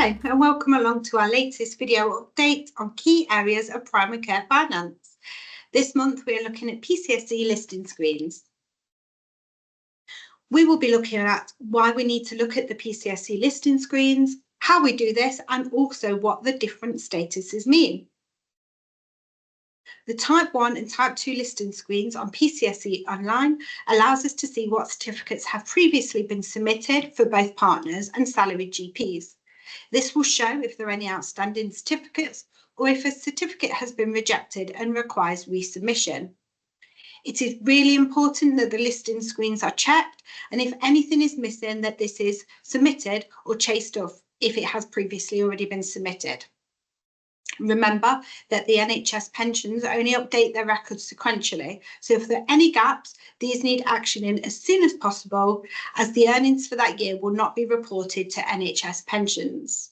Hello and welcome along to our latest video update on key areas of primary care finance. This month we are looking at PCSE listing screens. We will be looking at why we need to look at the PCSE listing screens, how we do this, and also what the different statuses mean. The Type 1 and Type 2 listing screens on PCSE Online allows us to see what certificates have previously been submitted for both partners and salaried GPs. This will show if there are any outstanding certificates or if a certificate has been rejected and requires resubmission. It is really important that the listing screens are checked, and if anything is missing, that this is submitted or chased off if it has previously already been submitted. Remember that the NHS pensions only update their records sequentially, so if there are any gaps, these need actioning as soon as possible, as the earnings for that year will not be reported to NHS pensions.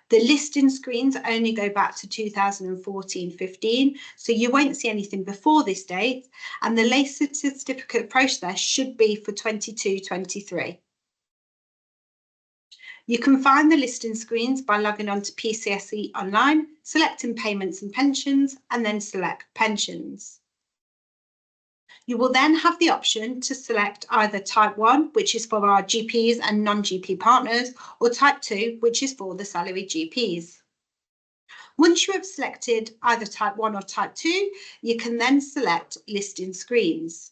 The listing screens only go back to 2014-15, so you won't see anything before this date, and the latest certificate process should be for 22-23. You can find the listing screens by logging on to PCSE Online, selecting Payments and Pensions, and then select Pensions. You will then have the option to select either Type 1, which is for our GPs and non-GP partners, or Type 2, which is for the salaried GPs. Once you have selected either Type 1 or Type 2, you can then select Listing Screens.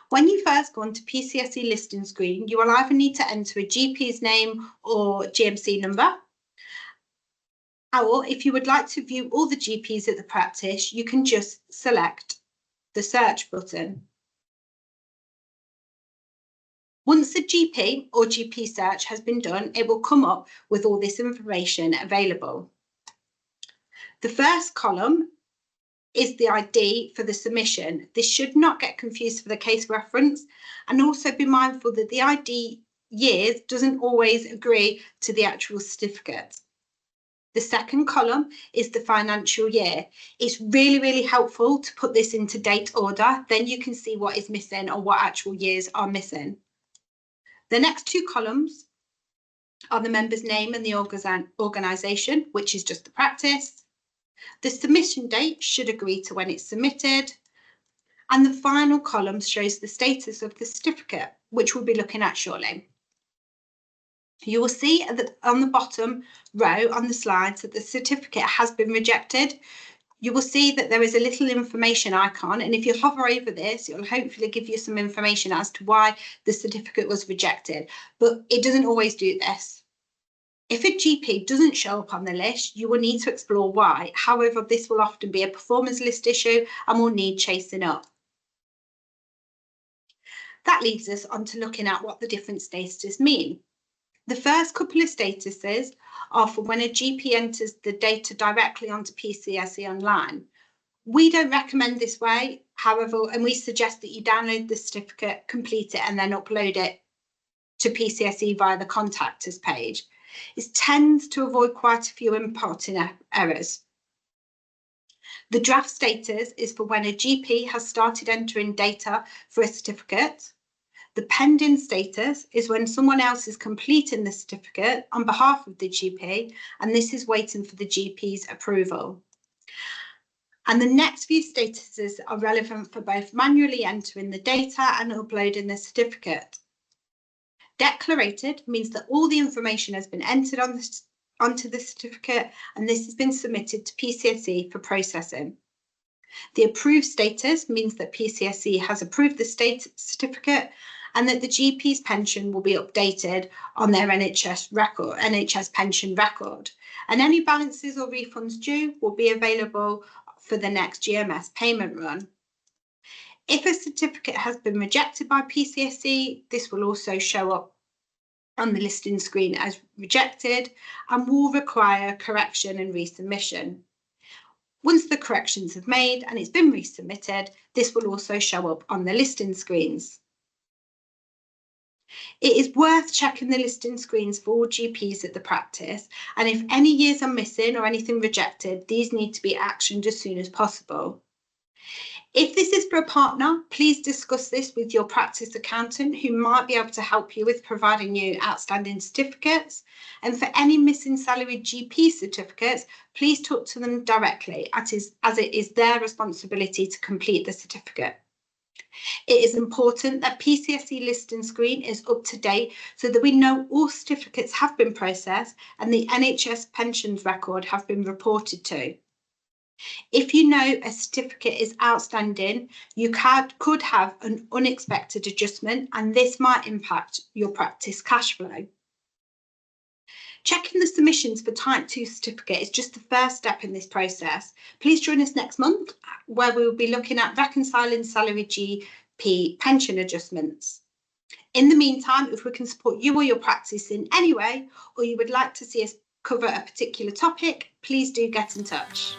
When you first go onto PCSE listing screen, you will either need to enter a GP's name or GMC number, or if you would like to view all the GPs at the practice, you can just select the search button. Once the GP or GP search has been done, it will come up with all this information available. The first column is the ID for the submission. This should not get confused for the case reference, and also be mindful that the ID years doesn't always agree to the actual certificate. The second column is the financial year. It's really helpful to put this into date order, then you can see what is missing or what actual years are missing. The next two columns are the member's name and the organisation, which is just the practice. The submission date should agree to when it's submitted, and the final column shows the status of the certificate, which we'll be looking at shortly. You will see that on the bottom row on the slides that the certificate has been rejected. You will see that there is a little information icon, and if you hover over this, it will hopefully give you some information as to why the certificate was rejected, but it doesn't always do this. If a GP doesn't show up on the list, you will need to explore why. However, this will often be a performance list issue and will need chasing up. That leads us on to looking at what the different statuses mean. The first couple of statuses are for when a GP enters the data directly onto PCSE Online. We don't recommend this way, however, and we suggest that you download the certificate, complete it, and then upload it to PCSE via the Contact Us page. It tends to avoid quite a few importing errors. The draft status is for when a GP has started entering data for a certificate. The pending status is when someone else is completing the certificate on behalf of the GP, and this is waiting for the GP's approval. And the next few statuses are relevant for both manually entering the data and uploading the certificate. Declarated means that all the information has been entered onto the certificate, and this has been submitted to PCSE for processing. The approved status means that PCSE has approved the certificate and that the GP's pension will be updated on their NHS pension record, and any balances or refunds due will be available for the next GMS payment run. If a certificate has been rejected by PCSE, this will also show up on the listing screen as rejected and will require correction and resubmission. Once the corrections have made and it's been resubmitted, this will also show up on the listing screens. It is worth checking the listing screens for all GPs at the practice, and if any years are missing or anything rejected, these need to be actioned as soon as possible. If this is for a partner, please discuss this with your practice accountant, who might be able to help you with providing you outstanding certificates. And for any missing salaried GP certificates, please talk to them directly, as it is their responsibility to complete the certificate. It is important that PCSE list and screen is up to date so that we know all certificates have been processed and the NHS pensions record have been reported to. If you know a certificate is outstanding, you could have an unexpected adjustment, and this might impact your practice cash flow. Checking the submissions for Type 2 certificate is just the first step in this process. Please join us next month, where we will be looking at reconciling salary GP pension adjustments. In the meantime, if we can support you or your practice in any way, or you would like to see us cover a particular topic, please do get in touch.